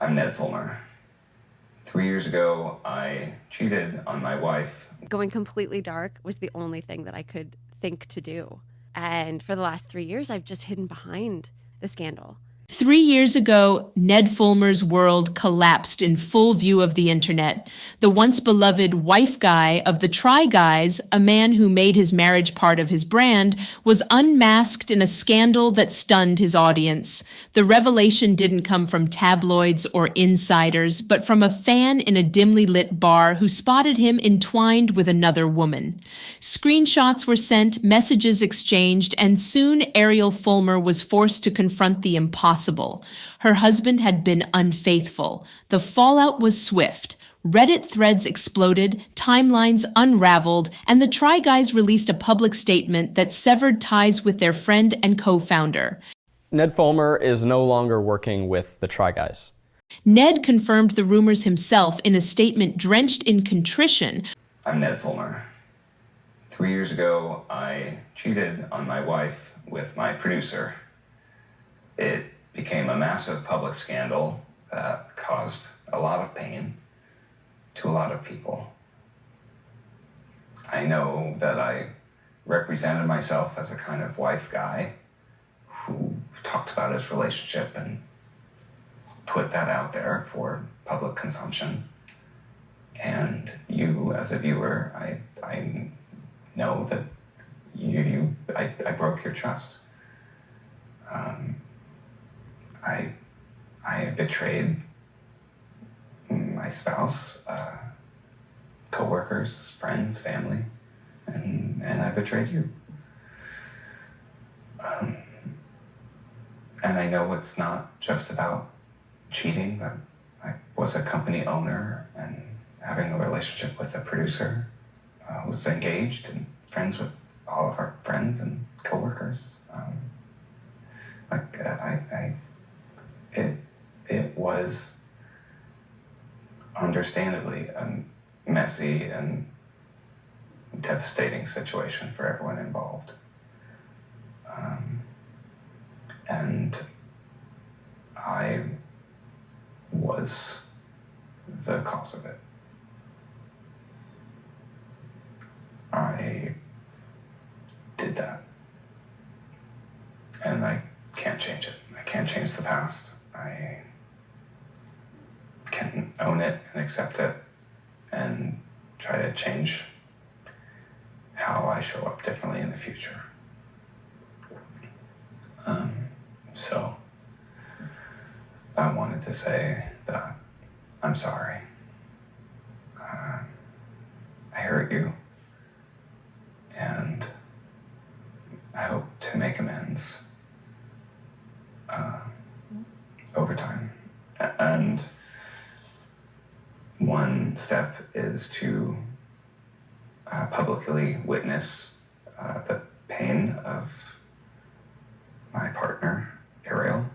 I'm Ned Fulmer. 3 years ago, I cheated on my wife. Going completely dark was the only thing that I could think to do. And for the last 3 years, I've just hidden behind the scandal. 3 years ago, Ned Fulmer's world collapsed in full view of the internet. The once beloved wife guy of the Try Guys, a man who made his marriage part of his brand, was unmasked in a scandal that stunned his audience. The revelation didn't come from tabloids or insiders, but from a fan in a dimly lit bar who spotted him entwined with another woman. Screenshots were sent, messages exchanged, and soon Ariel Fulmer was forced to confront the impossible. Her husband had been unfaithful. The fallout was swift. Reddit threads exploded, timelines unraveled, and the Try Guys released a public statement that severed ties with their friend and co-founder. Ned Fulmer is no longer working with the Try Guys. Ned confirmed the rumors himself in a statement drenched in contrition. I'm Ned Fulmer. 3 years ago, I cheated on my wife with my producer. It became a massive public scandal that caused a lot of pain to a lot of people. I know that I represented myself as a kind of wife guy who talked about his relationship and put that out there for public consumption. And you, as a viewer, I know that I broke your trust. I betrayed my spouse, co-workers, friends, family, and I betrayed you. And I know it's not just about cheating, but I was a company owner and having a relationship with a producer, was engaged and friends with all of our friends and co-workers. It was understandably a messy and devastating situation for everyone involved. And I was the cause of it. I did that. And I can't change it. I can't change the past. I can own it and accept it and try to change how I show up differently in the future. So I wanted to say that I'm sorry. I hurt you, and I hope to make amends over time. And one step is to publicly witness the pain of my partner, Ariel.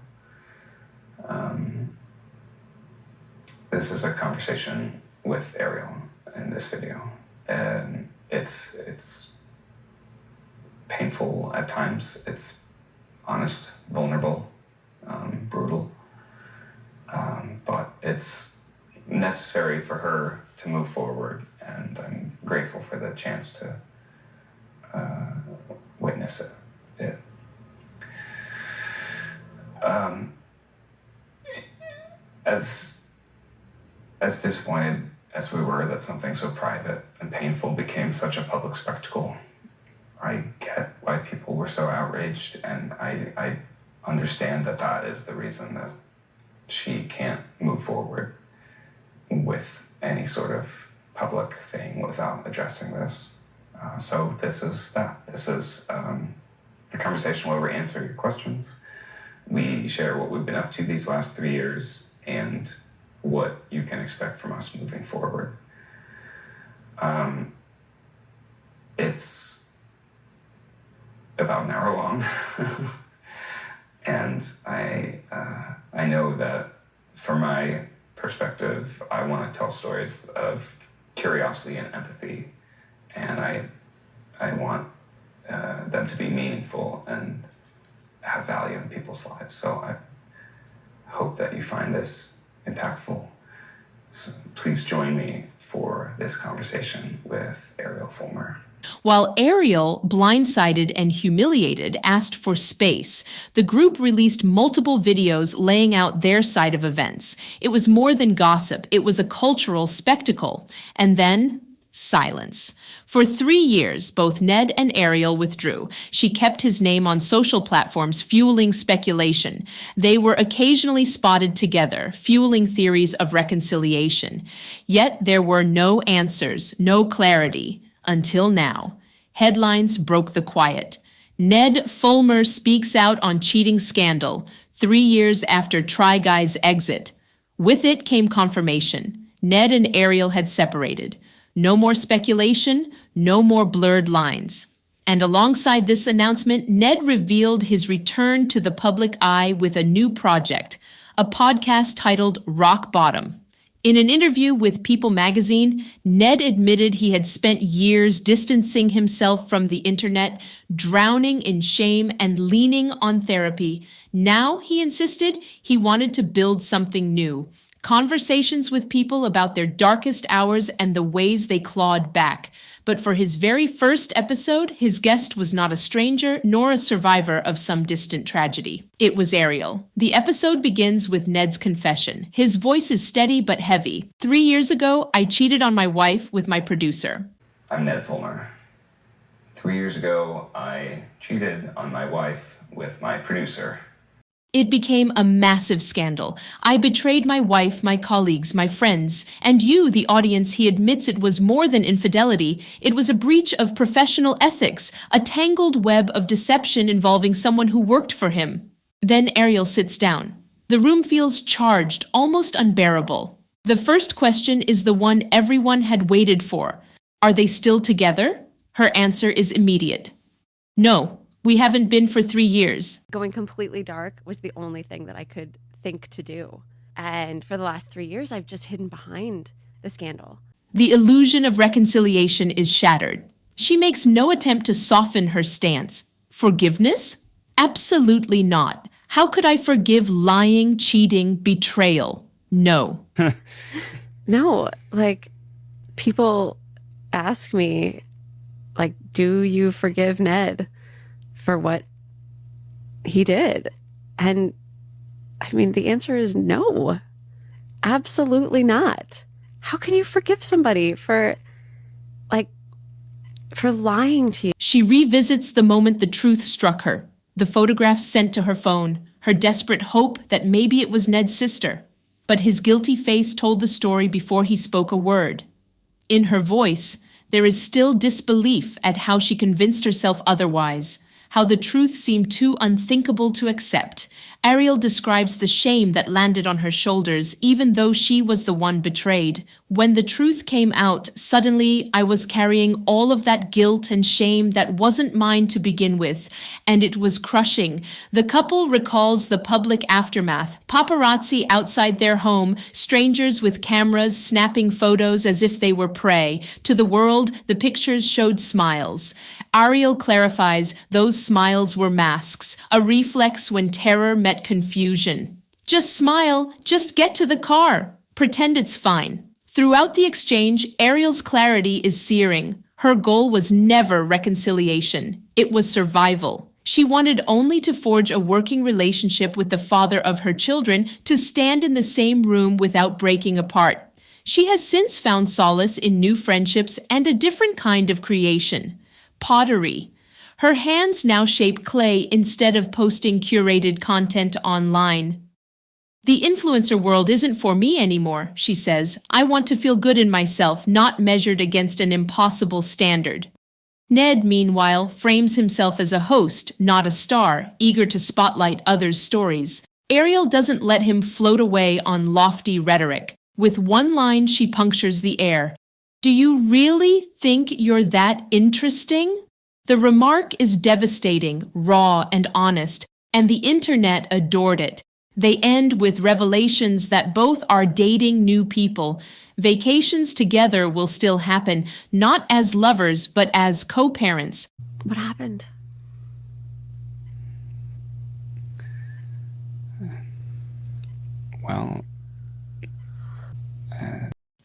This is a conversation with Ariel in this video, and it's painful at times. It's honest, vulnerable, brutal, but it's necessary for her to move forward, and I'm grateful for the chance to witness it. As disappointed as we were that something so private and painful became such a public spectacle, I get why people were so outraged, and I understand that that is the reason that she can't move forward with any sort of public thing without addressing this. So this is that. This is a conversation where we answer your questions. We share what we've been up to these last 3 years and what you can expect from us moving forward. It's about an hour long. And I know that from my perspective, I want to tell stories of curiosity and empathy, and I want them to be meaningful and have value in people's lives. So I hope that you find this impactful. So please join me for this conversation with Ariel Fulmer. While Ariel, blindsided and humiliated, asked for space, the group released multiple videos laying out their side of events. It was more than gossip. It was a cultural spectacle. And then, silence. For 3 years, both Ned and Ariel withdrew. She kept his name on social platforms, fueling speculation. They were occasionally spotted together, fueling theories of reconciliation. Yet there were no answers, no clarity. Until now. Headlines broke the quiet. Ned Fulmer speaks out on cheating scandal 3 years after Try Guys' exit. With it came confirmation. Ned and Ariel had separated. No more speculation, no more blurred lines. And alongside this announcement, Ned revealed his return to the public eye with a new project, a podcast titled Rock Bottom. In an interview with People magazine, Ned admitted he had spent years distancing himself from the internet, drowning in shame and leaning on therapy. Now, he insisted, he wanted to build something new. Conversations with people about their darkest hours and the ways they clawed back. But for his very first episode, his guest was not a stranger nor a survivor of some distant tragedy. It was Ariel. The episode begins with Ned's confession. His voice is steady but heavy. 3 years ago, I cheated on my wife with my producer. I'm Ned Fulmer. 3 years ago, I cheated on my wife with my producer. It became a massive scandal. I betrayed my wife, my colleagues, my friends, and you, the audience. He admits it was more than infidelity. It was a breach of professional ethics, a tangled web of deception involving someone who worked for him. Then Ariel sits down. The room feels charged, almost unbearable. The first question is the one everyone had waited for. Are they still together? Her answer is immediate. No. We haven't been for 3 years. Going completely dark was the only thing that I could think to do. And for the last 3 years, I've just hidden behind the scandal. The illusion of reconciliation is shattered. She makes no attempt to soften her stance. Forgiveness? Absolutely not. How could I forgive lying, cheating, betrayal? No. No, people ask me, do you forgive Ned for what he did? And the answer is no, absolutely not. How can you forgive somebody for lying to you? She revisits the moment the truth struck her, the photographs sent to her phone, her desperate hope that maybe it was Ned's sister. But his guilty face told the story before he spoke a word. In her voice, there is still disbelief at how she convinced herself otherwise, how the truth seemed too unthinkable to accept. Ariel describes the shame that landed on her shoulders, even though she was the one betrayed. When the truth came out, suddenly I was carrying all of that guilt and shame that wasn't mine to begin with, and it was crushing. The couple recalls the public aftermath. Paparazzi outside their home, strangers with cameras snapping photos as if they were prey. To the world, the pictures showed smiles. Ariel clarifies those smiles were masks, a reflex when terror met confusion. Just smile, just get to the car. Pretend it's fine. Throughout the exchange, Ariel's clarity is searing. Her goal was never reconciliation. It was survival. She wanted only to forge a working relationship with the father of her children, to stand in the same room without breaking apart. She has since found solace in new friendships and a different kind of creation. Pottery. Her hands now shape clay instead of posting curated content online. The influencer world isn't for me anymore, she says. I want to feel good in myself, not measured against an impossible standard. Ned, meanwhile, frames himself as a host, not a star, eager to spotlight others' stories. Ariel doesn't let him float away on lofty rhetoric. With one line, she punctures the air. Do you really think you're that interesting? The remark is devastating, raw, and honest, and the internet adored it. They end with revelations that both are dating new people. Vacations together will still happen, not as lovers, but as co-parents. What happened? Well,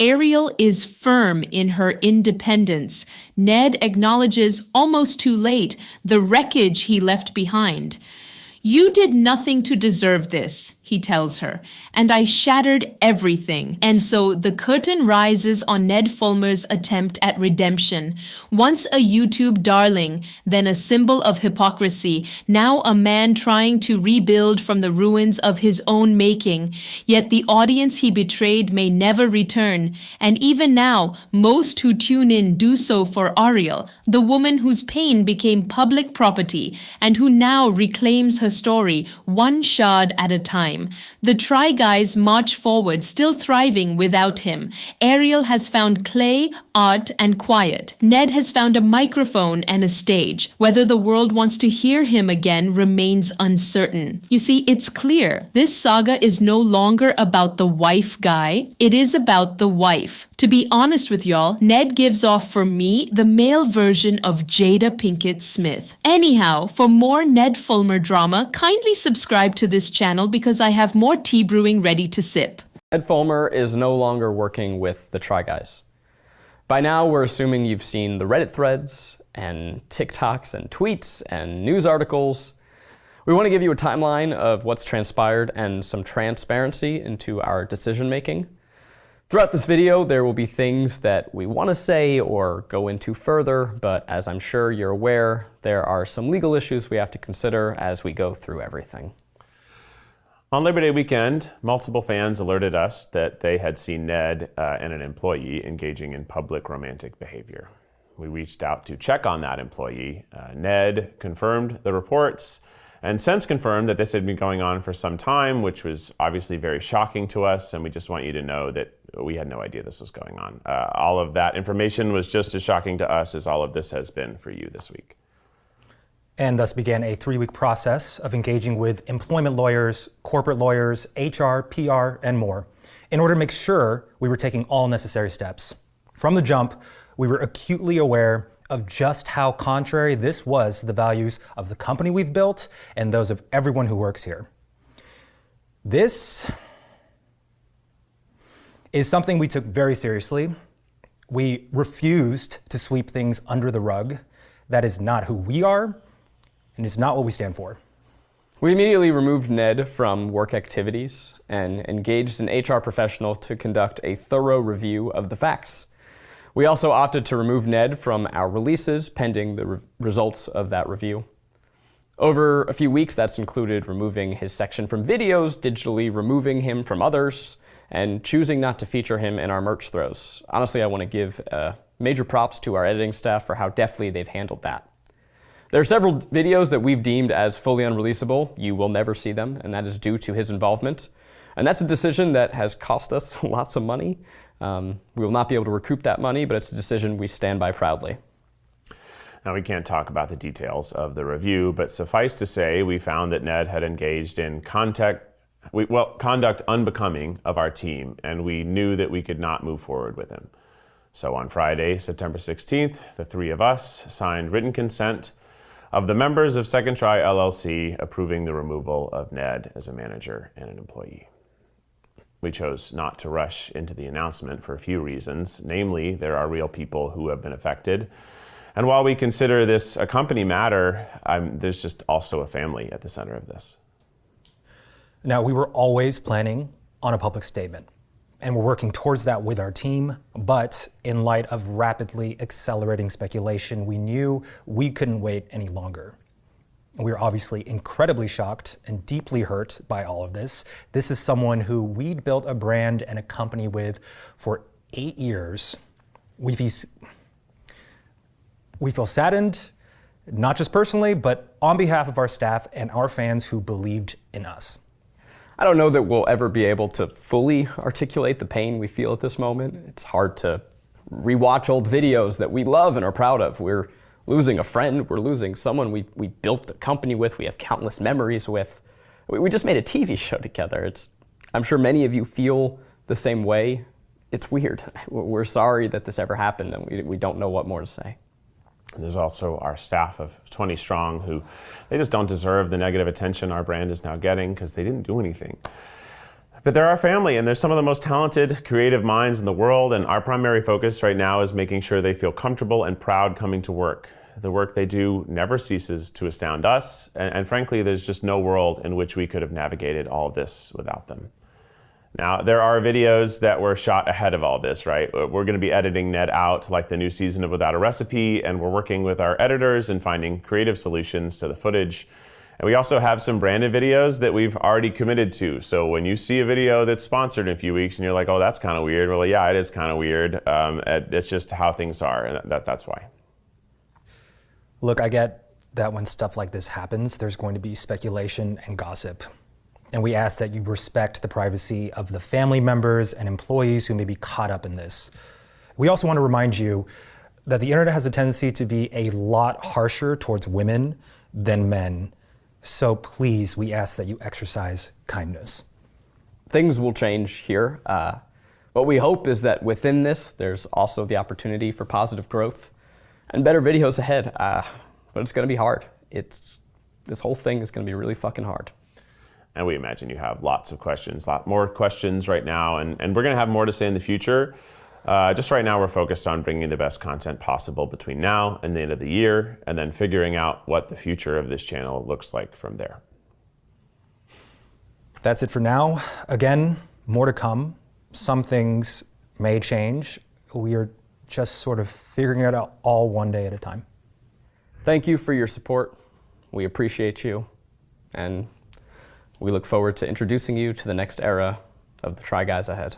Ariel is firm in her independence. Ned acknowledges almost too late the wreckage he left behind. "You did nothing to deserve this," he tells her, "and I shattered everything." And so the curtain rises on Ned Fulmer's attempt at redemption. Once a YouTube darling, then a symbol of hypocrisy, now a man trying to rebuild from the ruins of his own making. Yet the audience he betrayed may never return. And even now, most who tune in do so for Ariel, the woman whose pain became public property and who now reclaims her story one shard at a time. The Try Guys march forward, still thriving without him. Ariel has found clay, art, and quiet. Ned has found a microphone and a stage. Whether the world wants to hear him again remains uncertain. You see, it's clear. This saga is no longer about the wife guy. It is about the wife. To be honest with y'all, Ned gives off for me the male version of Jada Pinkett Smith. Anyhow, for more Ned Fulmer drama, kindly subscribe to this channel because I have more tea brewing ready to sip. Ned Fulmer is no longer working with the Try Guys. By now, we're assuming you've seen the Reddit threads and TikToks and tweets and news articles. We want to give you a timeline of what's transpired and some transparency into our decision making. Throughout this video, there will be things that we want to say or go into further, but as I'm sure you're aware, there are some legal issues we have to consider as we go through everything. On Labor Day weekend, multiple fans alerted us that they had seen Ned and an employee engaging in public romantic behavior. We reached out to check on that employee. Ned confirmed the reports and since confirmed that this had been going on for some time, which was obviously very shocking to us, and we just want you to know that we had no idea this was going on. All of that information was just as shocking to us as all of this has been for you this week. And thus began a 3-week process of engaging with employment lawyers, corporate lawyers, HR, PR, and more, in order to make sure we were taking all necessary steps. From the jump, we were acutely aware of just how contrary this was to the values of the company we've built and those of everyone who works here. This is something we took very seriously. We refused to sweep things under the rug. That is not who we are, and it's not what we stand for. We immediately removed Ned from work activities and engaged an HR professional to conduct a thorough review of the facts. We also opted to remove Ned from our releases pending the results of that review. Over a few weeks, that's included removing his section from videos, digitally removing him from others, and choosing not to feature him in our merch throws. Honestly, I want to give major props to our editing staff for how deftly they've handled that. There are several videos that we've deemed as fully unreleasable. You will never see them, and that is due to his involvement. And that's a decision that has cost us lots of money. We will not be able to recoup that money, but it's a decision we stand by proudly. Now, we can't talk about the details of the review, but suffice to say, we found that Ned had engaged in conduct unbecoming of our team, and we knew that we could not move forward with him. So on Friday, September 16th, the 3 of us signed written consent of the members of Second Try LLC approving the removal of Ned as a manager and an employee. We chose not to rush into the announcement for a few reasons. Namely, there are real people who have been affected. And while we consider this a company matter, there's just also a family at the center of this. Now, we were always planning on a public statement, and we're working towards that with our team. But in light of rapidly accelerating speculation, we knew we couldn't wait any longer. We are obviously incredibly shocked and deeply hurt by all of this. This is someone who we'd built a brand and a company with for 8 years. We feel saddened, not just personally, but on behalf of our staff and our fans who believed in us. I don't know that we'll ever be able to fully articulate the pain we feel at this moment. It's hard to rewatch old videos that we love and are proud of. We're losing a friend, we're losing someone we built a company with, we have countless memories with. We just made a TV show together. I'm sure many of you feel the same way. It's weird. We're sorry that this ever happened, and we don't know what more to say. And there's also our staff of 20 strong who, they just don't deserve the negative attention our brand is now getting because they didn't do anything. But they're our family, and they're some of the most talented, creative minds in the world, and our primary focus right now is making sure they feel comfortable and proud coming to work. The work they do never ceases to astound us, and frankly, there's just no world in which we could have navigated all of this without them. Now, there are videos that were shot ahead of all this, right? We're going to be editing Ned out like the new season of Without a Recipe, and we're working with our editors and finding creative solutions to the footage. And we also have some branded videos that we've already committed to. So when you see a video that's sponsored in a few weeks and you're like, oh, that's kind of weird. Well, yeah, it is kind of weird. It's just how things are, and that's why. Look, I get that when stuff like this happens, there's going to be speculation and gossip. And we ask that you respect the privacy of the family members and employees who may be caught up in this. We also want to remind you that the internet has a tendency to be a lot harsher towards women than men. So please, we ask that you exercise kindness. Things will change here. What we hope is that within this, there's also the opportunity for positive growth and better videos ahead. But it's going to be hard. This whole thing is going to be really fucking hard. And we imagine you have lots of questions, a lot more questions right now, and we're going to have more to say in the future. Just right now, we're focused on bringing the best content possible between now and the end of the year, and then figuring out what the future of this channel looks like from there. That's it for now. Again, more to come. Some things may change. We are just sort of figuring it out all one day at a time. Thank you for your support. We appreciate you, and we look forward to introducing you to the next era of the Try Guys ahead.